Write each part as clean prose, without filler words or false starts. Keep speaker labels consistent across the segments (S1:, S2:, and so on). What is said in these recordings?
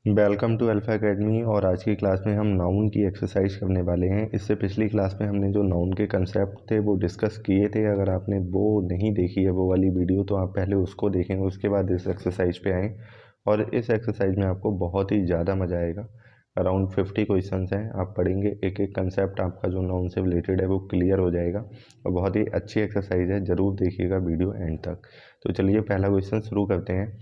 S1: Welcome to alpha academy. और आज की क्लास में हम नाउन की एक्सरसाइज करने वाले हैं। इससे पिछली क्लास में हमने जो नाउन के कंसेप्ट थे वो डिस्कस किए थे। अगर आपने वो नहीं देखी है वो वाली वीडियो तो आप पहले उसको देखेंगे, उसके बाद इस एक्सरसाइज पे आएँ। और इस एक्सरसाइज में आपको बहुत ही ज़्यादा मज़ा आएगा। अराउंड 50 क्वेश्चन हैं, आप पढ़ेंगे एक एक कंसेप्ट, आपका जो नाउन से रिलेटेड है वो क्लियर हो जाएगा। और बहुत ही अच्छी एक्सरसाइज है, ज़रूर देखिएगा वीडियो एंड तक। तो चलिए पहला क्वेश्चन शुरू करते हैं।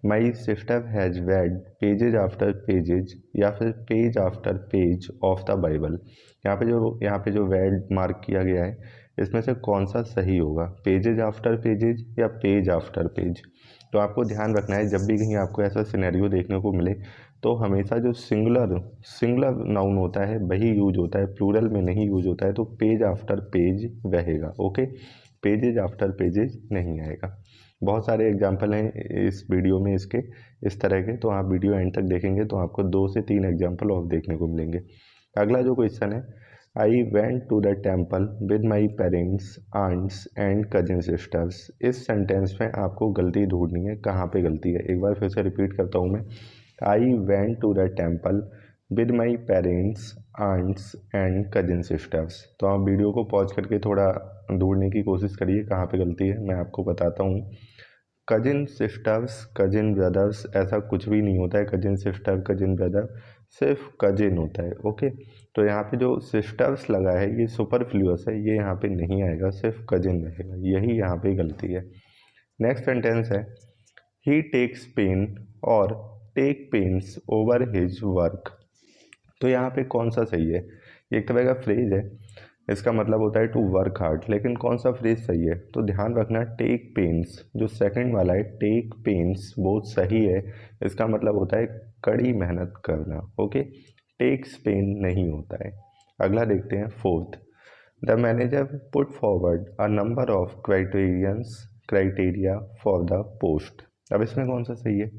S1: My sister has read pages after pages या फिर page after page of the Bible. यहाँ पे जो वेड मार्क किया गया है, इसमें से कौन सा सही होगा, पेजेज आफ्टर पेजेज या पेज आफ्टर पेज। तो आपको ध्यान रखना है, जब भी कहीं आपको ऐसा सिनेरियो देखने को मिले तो हमेशा जो सिंगुलर नाउन होता है वही यूज होता है, प्लूरल में नहीं यूज होता है। तो पेज आफ्टर पेज रहेगा, ओके। पेजेज आफ्टर पेजेज नहीं आएगा। बहुत सारे एग्जाम्पल हैं इस वीडियो में इसके इस तरह के, तो आप वीडियो एंड तक देखेंगे तो आपको 2 से 3 एग्जाम्पल और देखने को मिलेंगे। अगला जो क्वेश्चन है, I went to the temple with my parents aunts and cousin sisters. इस सेंटेंस में आपको गलती ढूंढनी है, कहाँ पे गलती है। एक बार फिर से रिपीट करता हूँ मैं। I went to the temple with my parents aunts and cousin sisters. तो आप वीडियो को पॉज करके थोड़ा ढूंढने की कोशिश करिए कहाँ पे गलती है, मैं आपको बताता हूँ। कजिन सिस्टर्स, कजिन ब्रदर्स ऐसा कुछ भी नहीं होता है। कजिन सिस्टर, कजिन ब्रदर, सिर्फ कजिन होता है, ओके। तो यहाँ पे जो सिस्टर्स लगा है ये सुपरफ्लूअस है, ये यहाँ पे नहीं आएगा, सिर्फ कजिन रहेगा, यही यहाँ पे गलती है। नेक्स्ट सेंटेंस है, ही टेक्स पेन और take pens over his work. तो यहाँ पे कौन सा सही है। एक तरह का फ्रेज है, इसका मतलब होता है टू वर्क हार्ड, लेकिन कौन सा फ्रेज सही है। तो ध्यान रखना, टेक पेन्स जो सेकंड वाला है, टेक पेन्स वो सही है। इसका मतलब होता है कड़ी मेहनत करना, ओके। टेक्स पेन नहीं होता है। अगला देखते हैं, fourth. The manager put forward a number of criteria for the post. अब इसमें कौन सा सही है।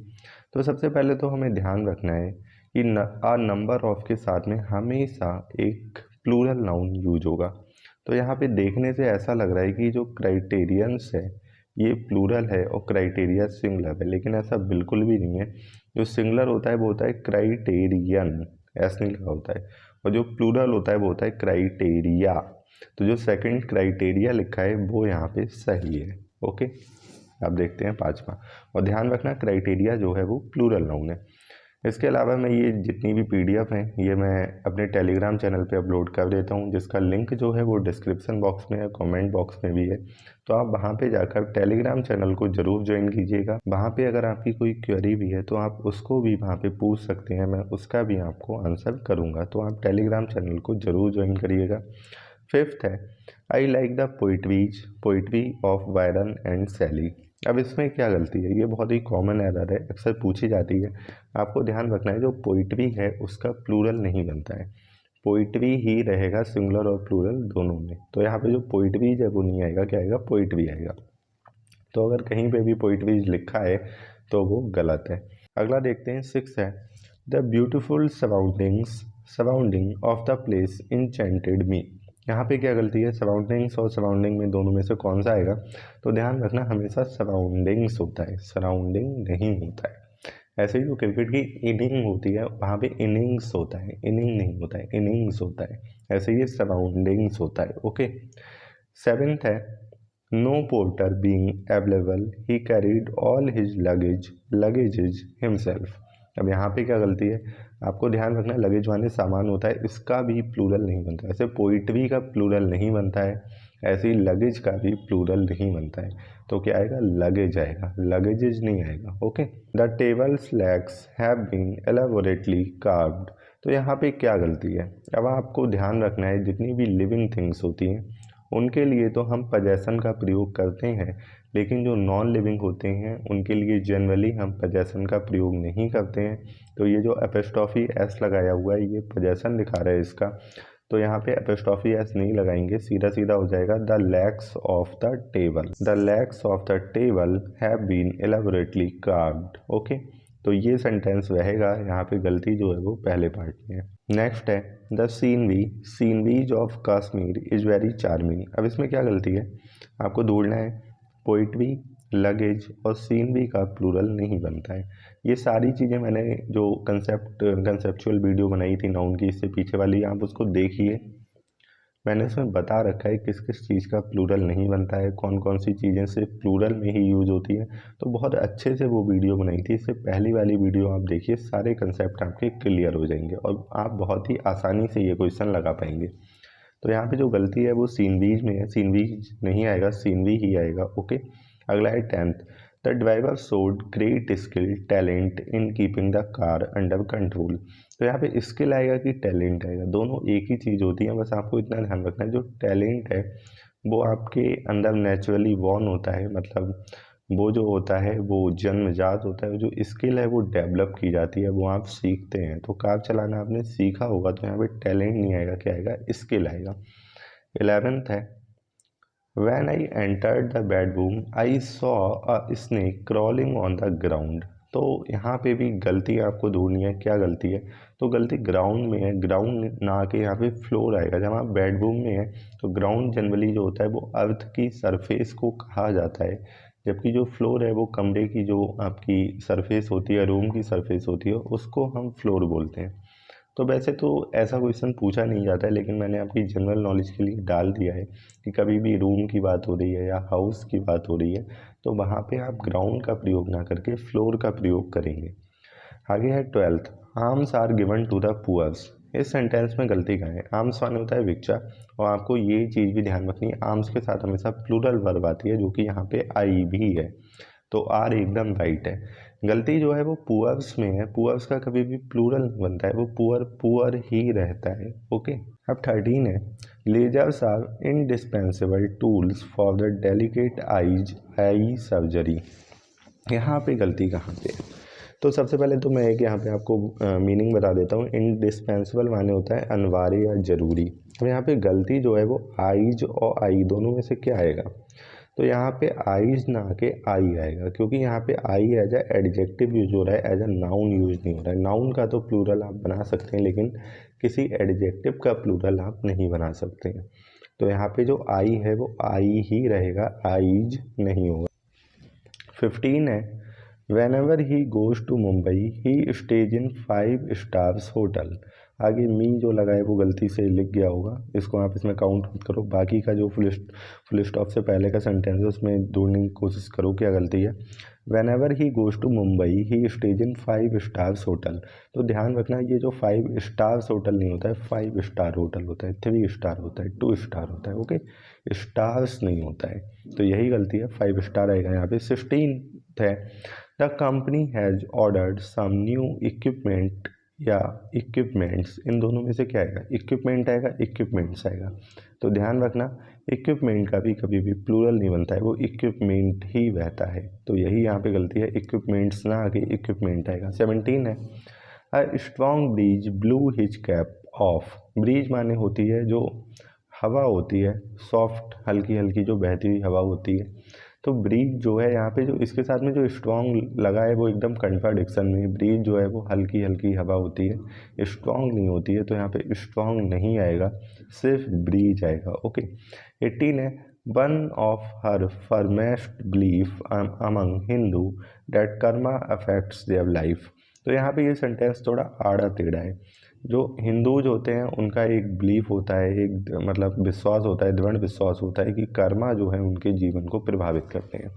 S1: तो सबसे पहले तो हमें ध्यान रखना है कि अ नंबर ऑफ के साथ में हमेशा एक प्लूरल नाउन यूज होगा। तो यहाँ पे देखने से ऐसा लग रहा है कि जो क्राइटेरियंस है ये प्लूरल है और क्राइटेरिया सिंगुलर है, लेकिन ऐसा बिल्कुल भी नहीं है। जो सिंगुलर होता है वो होता है क्राइटेरियन, ऐसा नहीं लिखा होता है। और जो प्लूरल होता है वो होता है क्राइटेरिया। तो जो सेकंड क्राइटेरिया लिखा है वो यहाँ पे सही है, ओके। अब देखते हैं पांचवा। और ध्यान रखना, क्राइटेरिया जो है वो प्लूरल नाउन है। इसके अलावा मैं ये जितनी भी पीडीएफ हैं ये मैं अपने टेलीग्राम चैनल पे अपलोड कर देता हूँ, जिसका लिंक जो है वो डिस्क्रिप्शन बॉक्स में है, कमेंट बॉक्स में भी है। तो आप वहाँ पे जाकर टेलीग्राम चैनल को ज़रूर ज्वाइन कीजिएगा। वहाँ पे अगर आपकी कोई क्वेरी भी है तो आप उसको भी वहाँ पे पूछ सकते हैं, मैं उसका भी आपको आंसर करूँगा। तो आप टेलीग्राम चैनल को ज़रूर ज्वाइन करिएगा। फिफ्थ है, I like the poetry of Byron and Shelley. अब इसमें क्या गलती है, ये बहुत ही कॉमन एरर है, अक्सर पूछी जाती है। आपको ध्यान रखना है, जो पोइट्री है उसका प्लूरल नहीं बनता है। पोइट्री ही रहेगा सिंगुलर और प्लूरल दोनों में। तो यहाँ पे जो पोइट्री है वो नहीं आएगा, क्या आएगा, पोइट्री आएगा। तो अगर कहीं पे भी पोइट्रीज लिखा है तो वो गलत है। अगला देखते हैं, सिक्स है, the beautiful surrounding of the place enchanted me. यहाँ पे क्या गलती है, सराउंडिंग्स और सराउंडिंग में दोनों में से कौन सा आएगा। तो ध्यान रखना, हमेशा सराउंडिंग्स होता है, सराउंडिंग नहीं होता है। ऐसे ही जो क्रिकेट की इनिंग होती है वहाँ पे इनिंग्स होता है, इनिंग नहीं होता है, इनिंग्स होता है। ऐसे ही सराउंडिंग्स होता है, ओके। सेवेंथ है, नो पोर्टर बीइंग अवेलेबल ही कैरीड ऑल हिज लगेजेज हिमसेल्फ। अब यहाँ पे क्या गलती है, आपको ध्यान रखना है, लगेज माने सामान होता है, इसका भी प्लूरल नहीं बनता है। ऐसे पोइट्री का प्लूरल नहीं बनता है, ऐसे ही लगेज का भी प्लूरल नहीं बनता है। तो क्या आएगा, लगेज आएगा, लगेजेज नहीं आएगा, okay. The tables legs have been elaborately carved. तो यहाँ पे क्या गलती है। अब आपको ध्यान रखना है, जितनी भी लिविंग थिंग्स होती हैं उनके लिए तो हम पजेशन का प्रयोग करते हैं, लेकिन जो नॉन लिविंग होते हैं उनके लिए जनरली हम पजेशन का प्रयोग नहीं करते हैं। तो ये जो एपोस्ट्रोफी एस लगाया हुआ है ये पजेशन दिखा रहा है इसका। तो यहाँ पे एपोस्ट्रोफी एस नहीं लगाएंगे, सीधा सीधा हो जाएगा, the legs of the table, the legs of the table have been elaborately carved, okay. तो ये सेंटेंस रहेगा, यहाँ पे गलती जो है वो पहले पार्ट में है। नेक्स्ट है, the sceneries of Kashmir is very charming. अब इसमें क्या गलती है, आपको ढूंढना है, पोइट्री, लगेज और सीनरी का प्लूरल नहीं बनता है। ये सारी चीज़ें मैंने जो कंसेप्चुअल वीडियो बनाई थी नाउन की, इससे पीछे वाली, आप उसको देखिए। मैंने उसमें बता रखा है किस किस चीज़ का प्लूरल नहीं बनता है, कौन कौन सी चीज़ें सिर्फ प्लूरल में ही यूज होती है। तो बहुत अच्छे से वो वीडियो बनाई थी। इससे पहली वाली वीडियो आप देखिए, सारे कंसेप्ट आपके क्लियर हो जाएंगे और आप बहुत ही आसानी से ये क्वेश्चन लगा पाएंगे। तो यहाँ पे जो गलती है वो सीनवीज में है, सीनवीज नहीं आएगा, सीनवी ही आएगा। ओके, अगला है 10th। The driver showed great skill talent in keeping the car under control. तो यहाँ पे स्किल आएगा कि टैलेंट आएगा, दोनों एक ही चीज़ होती है। बस आपको इतना ध्यान रखना है, जो टैलेंट है वो आपके अंदर नेचुरली बॉर्न होता है, मतलब वो जो होता है वो जन्मजात होता है। जो स्किल है वो डेवलप की जाती है, वो आप सीखते हैं। तो कार चलाना आपने सीखा होगा, तो यहाँ पे टैलेंट नहीं आएगा, क्या आएगा, स्किल आएगा। 11th है, When I entered the bedroom, I saw a snake crawling on the ground। तो यहाँ पे भी गलती आपको ढूंढनी है, क्या गलती है। तो गलती ग्राउंड में है, ग्राउंड ना के यहाँ पे फ्लोर आएगा। जब आप बेडरूम में है तो ग्राउंड जनरली जो होता है वो अर्थ की सरफेस को कहा जाता है, जबकि जो फ्लोर है वो कमरे की जो आपकी सरफेस होती है, रूम की सरफेस होती है, उसको हम फ्लोर बोलते हैं। तो वैसे तो ऐसा क्वेश्चन पूछा नहीं जाता है, लेकिन मैंने आपकी जनरल नॉलेज के लिए डाल दिया है कि कभी भी रूम की बात हो रही है या हाउस की बात हो रही है तो वहाँ पे आप ग्राउंड का प्रयोग ना करके फ्लोर का प्रयोग करेंगे। आगे है 12th। Arms are given to the poors. इस सेंटेंस में गलती कहाँ है। आर्म्स माने होता है भिक्षा, और आपको ये चीज़ भी ध्यान रखनी है, आर्म्स के साथ हमेशा प्लूरल वर्ब आती है, जो कि यहाँ पे आई भी है। तो आर एकदम राइट है। गलती जो है वो पुअर्स में है, पुअर्स का कभी भी प्लूरल नहीं बनता है, वो पुअर पुअर ही रहता है। ओके, अब 13 है, lasers are indispensable tools for the delicate eye surgery. यहाँ पे गलती कहाँ पे है। तो सबसे पहले तो मैं एक यहाँ पे आपको मीनिंग बता देता हूँ। इंडिस्पेंसेबल माने होता है अनिवार्य या जरूरी। अब यहाँ पे गलती जो है वो आइज और आई दोनों में से क्या आएगा। तो यहाँ पे आइज ना के आई आएगा, क्योंकि यहाँ पे I as a adjective use हो रहा है, एज अ नाउन यूज नहीं हो रहा है। नाउन का तो प्लूरल आप बना सकते हैं, लेकिन किसी एडजेक्टिव का प्लूरल आप नहीं बना सकते हैं। तो यहाँ पे जो आई है वो आई ही रहेगा, आइज नहीं होगा। 15 है, whenever he goes to Mumbai he stays in 5 stars hotel. आगे मी जो लगा है वो गलती से लिख गया होगा, इसको आप इसमें काउंट मत करो। बाकी का जो फुल स्टॉप से पहले का सेंटेंस है उसमें ढूंढने की कोशिश करो क्या गलती है। Whenever he goes to Mumbai he stays in 5 stars hotel. तो ध्यान रखना, ये जो 5 स्टार्स होटल नहीं होता है, 5 स्टार होटल होता है, 3 स्टार होता है, 2 स्टार होता है। ओके, स्टार्स नहीं होता है, तो यही गलती है, 5 स्टार आएगा यहाँ पे। 16 है, the company has ordered some new equipment या इक्विपमेंट्स। इन दोनों में से क्या आएगा, इक्विपमेंट आएगा, इक्विपमेंट्स आएगा। तो ध्यान रखना, इक्विपमेंट का भी कभी भी प्लूरल नहीं बनता है, वो इक्विपमेंट ही बहता है। तो यही यहाँ पे गलती है, इक्विपमेंट्स ना आके इक्विपमेंट आएगा। 17 है, a strong breeze blew his cap off. Breeze माने होती है जो हवा होती है, सॉफ्ट हल्की हल्की जो बहती हुई हवा होती है। तो ब्रीज जो है यहाँ पे, जो इसके साथ में जो स्ट्रॉन्ग लगा है वो एकदम कंट्राडिक्शन में। ब्रीज जो है वो हल्की हल्की हवा होती है, स्ट्रॉन्ग नहीं होती है, तो यहाँ पे स्ट्रॉन्ग नहीं आएगा, सिर्फ ब्रीज आएगा। ओके, 18 है, one of her firmest belief among Hindu that karma affects their life. तो यहाँ पे ये सेंटेंस थोड़ा आड़ा टेढ़ा है। जो हिंदूज होते हैं उनका एक बिलीफ होता है, एक मतलब विश्वास होता है, दृढ़ विश्वास होता है कि कर्मा जो है उनके जीवन को प्रभावित करते हैं।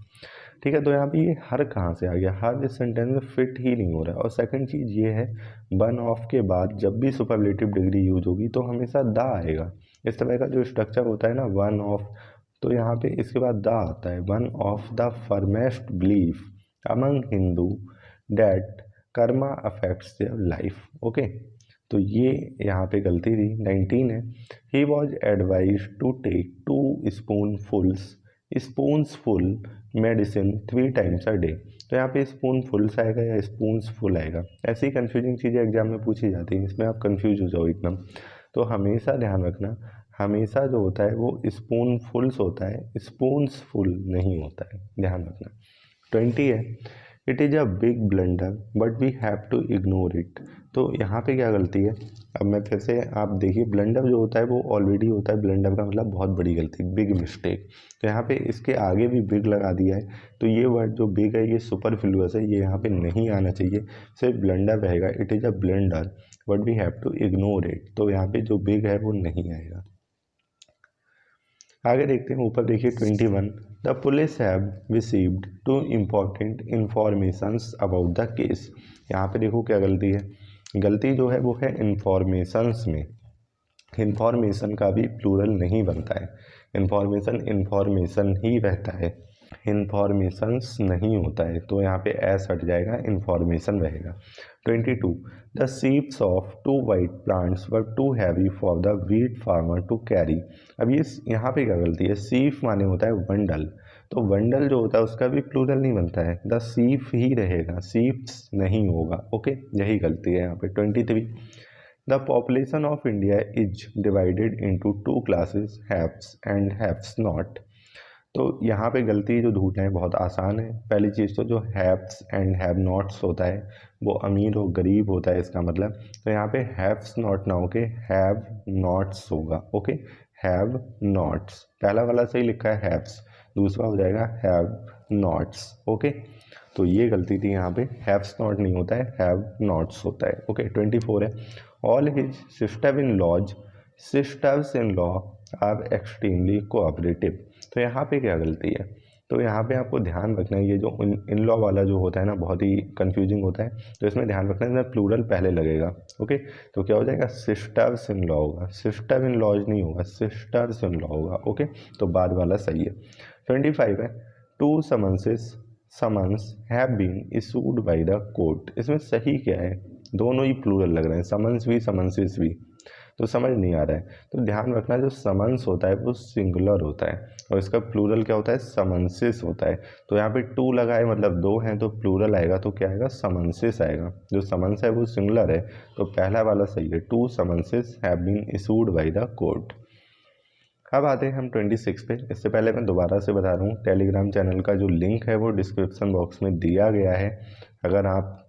S1: ठीक है, तो यहाँ पे ये हर कहाँ से आ गया, हर इस सेंटेंस में फिट ही नहीं हो रहा है। और सेकंड चीज़ ये है, वन ऑफ के बाद जब भी सुपरलेटिव डिग्री यूज होगी तो हमेशा द आएगा। इस तरह का जो स्ट्रक्चर होता है ना, वन ऑफ, तो यहाँ पे इसके बाद द आता है, one of the firmest belief among Hindu that karma affects their life. Okay, तो ये यहाँ पे गलती थी। 19 है, he was advise to take 2 spoonful medicine 3 times a day. तो यहाँ पे स्पूनफुल्स आएगा या स्पून्सफुल आएगा, ऐसी कंफ्यूजिंग चीज़ें एग्जाम में पूछी जाती हैं, इसमें आप कंफ्यूज हो जाओ एकदम। तो हमेशा ध्यान रखना, हमेशा जो होता है वो स्पूनफुल्स होता है, स्पून्सफुल नहीं होता है, ध्यान रखना। 20 है, it is a big blunder but we have to ignore it. तो यहाँ पे क्या गलती है, अब मैं फिर से, आप देखिए ब्लंडर जो होता है वो ऑलरेडी होता है, ब्लंडर का मतलब बहुत बड़ी गलती, बिग मिस्टेक। तो यहाँ पे इसके आगे भी बिग लगा दिया है, तो ये वर्ड जो बिग है ये सुपरफ्लुअस है, ये यहाँ पे नहीं आना चाहिए, सिर्फ ब्लंडर रहेगा। It is a blunder but we have to ignore it, तो यहाँ पे जो बिग है वो नहीं आएगा। आगे देखते हैं, ऊपर देखिए 21, the police have received 2 important informations about the case. यहाँ पे देखो क्या गलती है, गलती जो है वो है इंफॉर्मेशंस में। इंफॉर्मेशन का भी प्लूरल नहीं बनता है, इंफॉर्मेशन ही रहता है, इंफॉर्मेशंस नहीं होता है, तो यहाँ पे एस हट जाएगा, इंफॉर्मेशन रहेगा। 22, the seeds of 2 white plants were too heavy for the wheat farmer to carry. अब ये यहाँ पे क्या गलती है, सीफ माने होता है बंडल, तो बंडल जो होता है उसका भी प्लूरल नहीं बनता है, द सीफ ही रहेगा, सीफ्स नहीं होगा। ओके, यही गलती है यहाँ पे। 23, the population of India is divided into 2 classes, haves and haves not. तो यहाँ पे गलती जो ढूंढना है बहुत आसान है। पहली चीज़ तो जो हैव्स एंड हैव नॉट्स होता है वो अमीर और गरीब होता है, इसका मतलब, तो यहाँ पे हैव्स नॉट ना होके हैव नॉट्स होगा। ओके, हैव नॉट्स, पहला वाला सही लिखा है हैव्स, दूसरा हो जाएगा हैव नॉट्स। ओके, तो ये गलती थी, यहाँ पे हैव्स नॉट नहीं होता है, हैव नॉट्स होता है। ओके, 24 है, all his sisters in law are extremely cooperative. तो यहाँ पे क्या गलती है, तो यहाँ पे आपको ध्यान रखना है, ये जो इन लॉ वाला जो होता है ना बहुत ही कंफ्यूजिंग होता है, तो इसमें ध्यान रखना है, इसमें प्लूरल पहले लगेगा। ओके, तो क्या हो जाएगा, सिस्टर्स इन लॉ होगा, सिस्टर इन लॉज नहीं होगा, सिस्टर्स इन लॉ होगा। ओके, तो बाद वाला सही है। 25 है, 2 summons have been issued by the court. इसमें सही क्या है, दोनों ही प्लूरल लग रहे हैं, समन्स भी समन्सिस भी, तो समझ नहीं आ रहा है। तो ध्यान रखना, जो समन्स होता है वो सिंगुलर होता है और इसका प्लूरल क्या होता है, समन्सिस होता है। तो यहाँ पे 2 लगा है मतलब 2 हैं, तो प्लूरल आएगा तो क्या आएगा, समन्सिस आएगा। जो समन्स है वो सिंगुलर है, तो पहला वाला सही है, 2 summonses have been issued by the court. अब आते हैं हम 26 पे। इससे पहले मैं दोबारा से बता रहा हूँ, टेलीग्राम चैनल का जो लिंक है वो डिस्क्रिप्शन बॉक्स में दिया गया है। अगर आप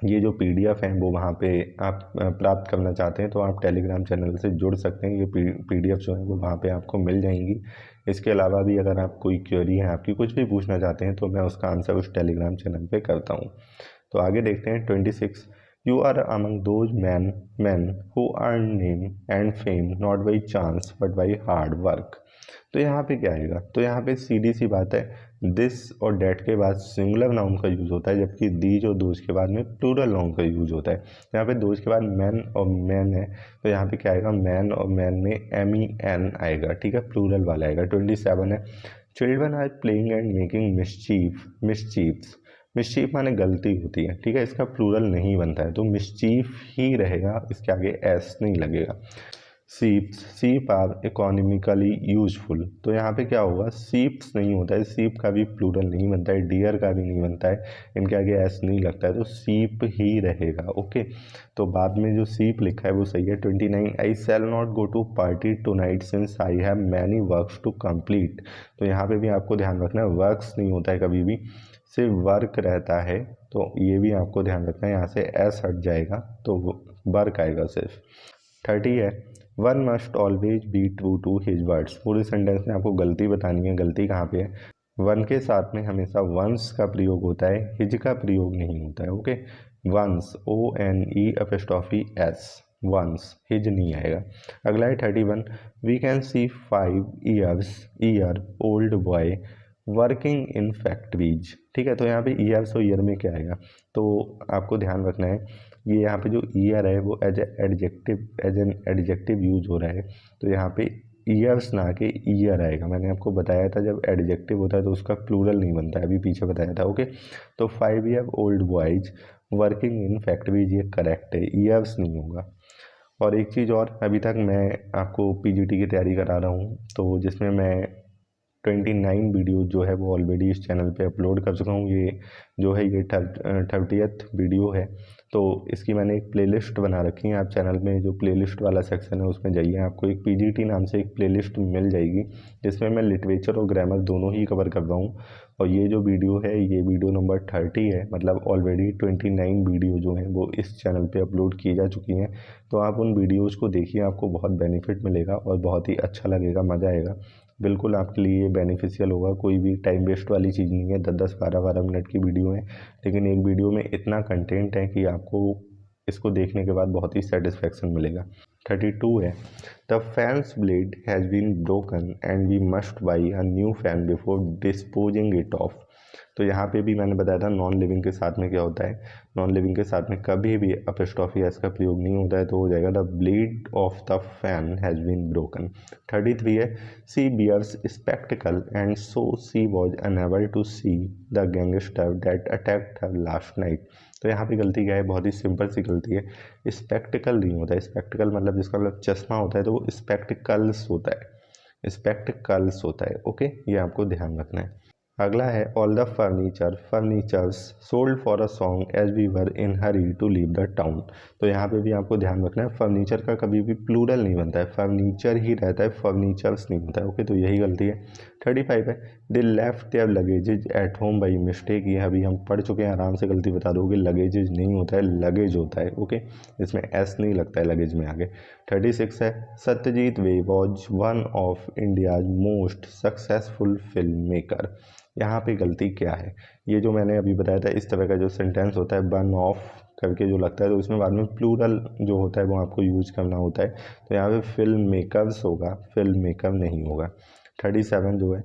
S1: ये जो PDF हैं वो वहाँ पे आप प्राप्त करना चाहते हैं तो आप टेलीग्राम चैनल से जुड़ सकते हैं, ये PDF जो है वो वहाँ पे आपको मिल जाएंगी। इसके अलावा भी अगर आप कोई क्वेरी है आपकी, कुछ भी पूछना चाहते हैं, तो मैं उसका आंसर उस टेलीग्राम चैनल पे करता हूँ। तो आगे देखते हैं 26, you are among those man who earn name and fame not by chance but by hard work. तो यहाँ पे क्या आएगा, तो यहाँ पे सीधी सी बात है, दिस और डेट के बाद सिंगुलर नाउन का यूज़ होता है, जबकि दीज और दोज के बाद में प्लूरल नाउन का यूज़ होता है। यहाँ पे दोज के बाद मैन और मैन है, तो यहाँ पे क्या आएगा, मैन और मैन में MEN आएगा, ठीक है, प्लूरल वाला आएगा। 27 है, children are playing and making mischief माने गलती होती है, ठीक है, इसका प्लूरल नहीं बनता है, तो मिस्चीफ ही रहेगा, इसके आगे एस नहीं लगेगा। सीप आर इकोनॉमिकली यूजफुल, तो यहाँ पे क्या होगा, सीप्स नहीं होता है, सीप का भी प्लूरल नहीं बनता है, डियर का भी नहीं बनता है, इनके आगे एस नहीं लगता है, तो सीप ही रहेगा। ओके, तो बाद में जो सीप लिखा है वो सही है। 29, I shall not go to party tonight since I have many works to complete. तो यहाँ पे भी आपको ध्यान रखना है, वर्क्स नहीं होता है कभी भी, सिर्फ वर्क रहता है, तो ये भी आपको ध्यान रखना है, यहाँ से एस हट जाएगा तो वर्क आएगा सिर्फ। 30 है, one must always be true to his words. पूरे सेंटेंस में आपको गलती बतानी है, गलती कहाँ पे है, वन के साथ में हमेशा वंस का प्रयोग होता है, हिज का प्रयोग नहीं होता है। Okay, once ONE'(S), once, his नहीं आएगा। अगला है 31, we can see 5 year old boy working in factories. ठीक है, तो यहाँ पे ईयर्स और ईयर में क्या आएगा, तो आपको ध्यान रखना है, ये यहाँ पे जो ईयर है वो एज एन एडजेक्टिव यूज हो रहा है, तो यहाँ पे ईयर्स ना के ईयर आएगा। मैंने आपको बताया था जब एडजेक्टिव होता है तो उसका प्लूरल नहीं बनता है, अभी पीछे बताया था। ओके, तो 5 year old boys working in factories, ये करेक्ट है, ईयर्स नहीं होगा। और एक चीज़ और, अभी तक मैं आपको PGT की तैयारी करा रहा हूँ, तो जिसमें मैं 29 वीडियो जो है वो ऑलरेडी इस चैनल पे अपलोड कर चुका हूँ। ये जो है ये 30th वीडियो है। तो इसकी मैंने एक प्लेलिस्ट बना रखी है। आप चैनल में जो प्लेलिस्ट वाला सेक्शन है उसमें जाइए, आपको एक पीजीटी नाम से एक प्लेलिस्ट मिल जाएगी, जिसमें मैं लिटरेचर और ग्रामर दोनों ही कवर कर रहा हूँ। और ये जो वीडियो है ये वीडियो नंबर 30 है, मतलब ऑलरेडी 29 वीडियो जो हैं वो इस चैनल पे अपलोड की जा चुकी हैं। तो आप उन वीडियोज़ को देखिए, आपको बहुत बेनिफिट मिलेगा और बहुत ही अच्छा लगेगा, मज़ा आएगा। बिल्कुल आपके लिए बेनिफिशियल होगा, कोई भी टाइम वेस्ट वाली चीज़ नहीं है। 10-10 12-12 मिनट की वीडियो है, लेकिन एक वीडियो में इतना कंटेंट है कि आपको इसको देखने के बाद बहुत ही सेटिस्फेक्शन मिलेगा। 32 है, the fans blade has been broken and we must buy a new fan before disposing it off. तो यहाँ पे भी मैंने बताया था नॉन लिविंग के साथ में क्या होता है। नॉन लिविंग के साथ में कभी भी अपस्ट्रॉफी एस का प्रयोग नहीं होता है, तो हो जाएगा the blade of the fan has been broken. 33 है, she wears spectacle and so she was unable to see the gangster that attacked her last night. तो यहाँ पे गलती क्या है, बहुत ही सिंपल सी गलती है। स्पेक्टिकल नहीं होता है, स्पेक्टिकल मतलब जिसका मतलब चश्मा होता है तो वो स्पेक्टिकल्स होता है, स्पेक्टिकल्स होता है। ओके, ये आपको ध्यान रखना है। अगला है, all the furnitures sold for a song as we were in hurry to leave the town. तो यहाँ पे भी आपको ध्यान रखना है, फर्नीचर का कभी भी प्लूरल नहीं बनता है, फर्नीचर ही रहता है, फर्नीचर्स नहीं होता है। ओके, तो यही गलती है। 35 है, they left their luggages at home by mistake. ये अभी हम पढ़ चुके हैं, आराम से गलती बता दोगे। लगेजेज नहीं होता है, लगेज होता है। ओके, इसमें एस नहीं लगता है लगेज में आगे। 36 है, Satyajit Ray was one of India's most successful film maker. यहाँ पे गलती क्या है, ये जो मैंने अभी बताया था, इस तरह का जो सेंटेंस होता है वन ऑफ करके जो लगता है, तो उसमें बाद में प्लूरल जो होता है वो आपको यूज करना होता है। तो यहाँ पे फिल्म मेकर्स होगा, फिल्म मेकर नहीं होगा। 37 जो है,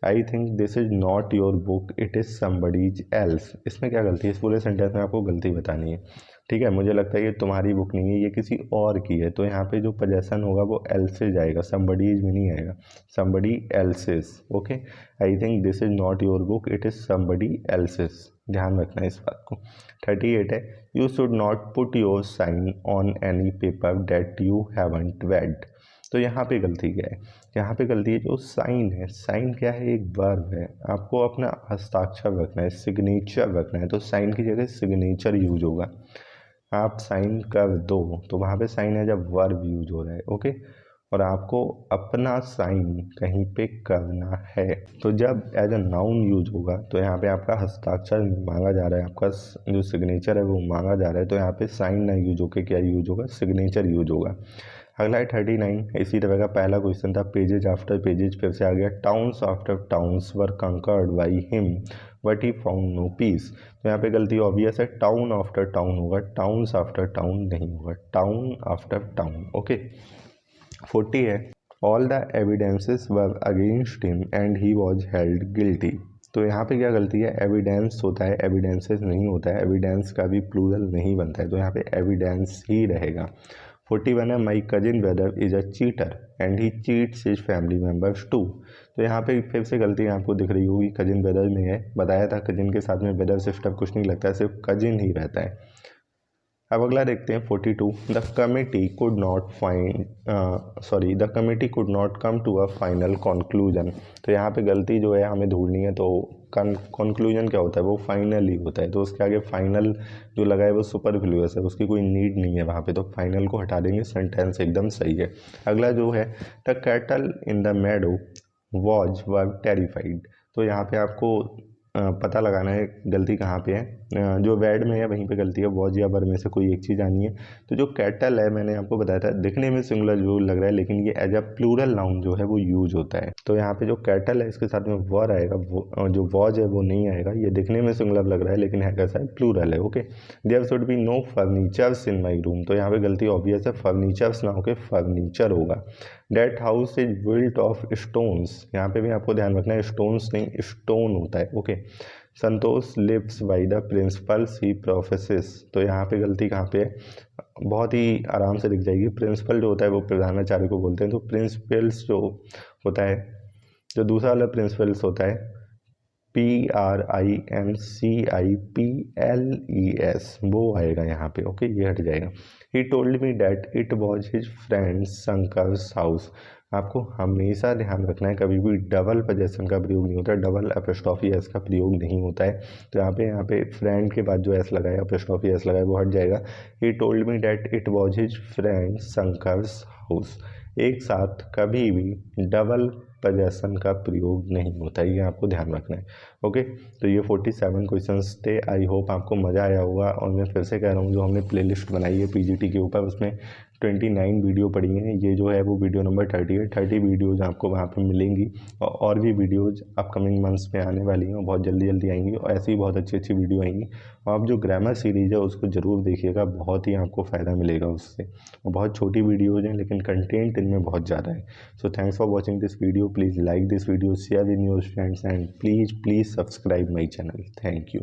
S1: आई think this is not your book it is somebody's else. इसमें क्या गलती है, इस पूरे सेंटेंस में आपको गलती बतानी है। ठीक है, मुझे लगता है ये तुम्हारी बुक नहीं है, ये किसी और की है। तो यहाँ पे जो पोजेसन होगा वो एल्सेज आएगा, समबडीज में नहीं आएगा, somebody else's. Okay, I think this is not your book it is somebody else's, ध्यान रखना है इस बात को। 38 है, you should not put your sign on any paper that you haven't read. तो यहाँ पे गलती क्या है, यहाँ पे गलती है जो साइन है। साइन क्या है, एक वर्ब है, आपको अपना हस्ताक्षर रखना है, सिग्नेचर रखना है। तो साइन की जगह सिग्नेचर यूज होगा। आप साइन कर दो तो वहाँ पे साइन है जब वर्ब यूज हो रहा है। ओके, और आपको अपना साइन कहीं पे करना है, तो जब एज अ नाउन यूज होगा तो यहाँ पे आपका हस्ताक्षर मांगा जा रहा है, आपका जो सिग्नेचर है वो मांगा जा रहा है। तो यहाँ पे साइन ना यूज होकर क्या यूज होगा, सिग्नेचर यूज होगा। अगला है 39, इसी तरह का पहला क्वेश्चन था, पेजेज आफ्टर पेजेज, फिर से आ गया, towns after towns were conquered by him but he found no peace. तो यहाँ पे गलती ऑब्वियस है, टाउन आफ्टर टाउन होगा, टाउन्स आफ्टर टाउन नहीं होगा, टाउन आफ्टर टाउन। ओके, 40 है, all the evidences were against him and he was held guilty. तो यहाँ पे क्या गलती है, एविडेंस होता है, एविडेंसेस नहीं होता है, एविडेंस का भी प्लूरल नहीं बनता है, तो यहाँ पे एविडेंस ही रहेगा। 41 है, my cousin brother is a cheater and he cheats his family members too. तो यहाँ पे फिर से गलती आपको दिख रही होगी, कजिन ब्रदर में है, बताया था कजिन के साथ में ब्रदर सिस्टर कुछ नहीं लगता है, सिर्फ कजिन ही रहता है। अब अगला देखते हैं 42, the committee could not the committee could not come to a final conclusion. तो यहाँ पे गलती जो है हमें ढूंढनी है, तो कंक्लूजन क्या होता है, वो फाइनल ही होता है। तो उसके आगे फाइनल जो लगा है वो सुपरफ्लुअस है, उसकी कोई नीड नहीं है वहाँ पे, तो फाइनल को हटा देंगे, सेंटेंस एकदम सही है। अगला जो है, the cattle in the Medo was were terrified. तो यहाँ पे आपको पता लगाना है गलती कहाँ पे है, जो वर्ड में है वहीं पे गलती है, वॉज या वर में से कोई एक चीज़ आनी है। तो जो कैटल है, मैंने आपको बताया था, दिखने में सिंगुलर जरूर लग रहा है, लेकिन ये एज अ प्लूरल नाउन जो है वो यूज होता है। तो यहाँ पे जो कैटल है इसके साथ में वर आएगा, वो जो वॉज है वो नहीं आएगा। ये दिखने में सिंगुलर लग रहा है लेकिन है कैसा है, प्लूरल है। Okay, there should be no furnitures in my room. तो यहाँ पे गलती ऑब्वियस है, फर्नीचर्स ना होकर फर्नीचर होगा। That house is built of stones, यहाँ पे भी आपको ध्यान रखना है, स्टोन्स नहीं स्टोन होता है। Okay, Santosh lives by the principles he professes. तो यहाँ पे गलती कहाँ पे है, बहुत ही आराम से दिख जाएगी। प्रिंसिपल जो होता है वो प्रधानाचार्य को बोलते हैं, तो प्रिंसिपल्स जो होता है, जो दूसरा वाला प्रिंसिपल्स होता है PRINCIPLES, वो आएगा यहाँ पे। ओके, ये हट जाएगा। He told me that it was his friend Shankar's house. आपको हमेशा ध्यान रखना है कभी भी डबल पोजेसन का प्रयोग नहीं होता, डबल एपोस्ट्रोफी एस का प्रयोग नहीं होता है। तो यहाँ पे फ्रेंड के बाद जो एस लगाया, एपोस्ट्रोफी एस लगाया, वो हट जाएगा। He told me that it was his friend Shankar's house. एक साथ कभी भी डबल पोजेसन का प्रयोग नहीं होता है, ये आपको ध्यान रखना है। ओके, तो ये 47 क्वेश्चंस थे। आई होप आपको मज़ा आया होगा। और मैं फिर से कह रहा हूँ, जो हमने प्लेलिस्ट बनाई है पीजीटी के ऊपर, उसमें 29 वीडियो पड़ी हैं। ये जो है वो वीडियो नंबर 30 है। 30 वीडियोज़ आपको वहाँ पे मिलेंगी और भी वीडियोज़ अपकमिंग मंथ्स में आने वाली हैं और बहुत जल्दी जल्दी आएंगी। और ऐसी ही बहुत अच्छी अच्छी वीडियो आएंगी। और आप जो ग्रामर सीरीज़ है उसको ज़रूर देखिएगा, बहुत ही आपको फ़ायदा मिलेगा उससे। और बहुत छोटी वीडियोज़ हैं लेकिन कंटेंट इनमें बहुत ज़्यादा है। So thanks for watching this video. Please like this video, share with your friends and please subscribe my channel. Thank you.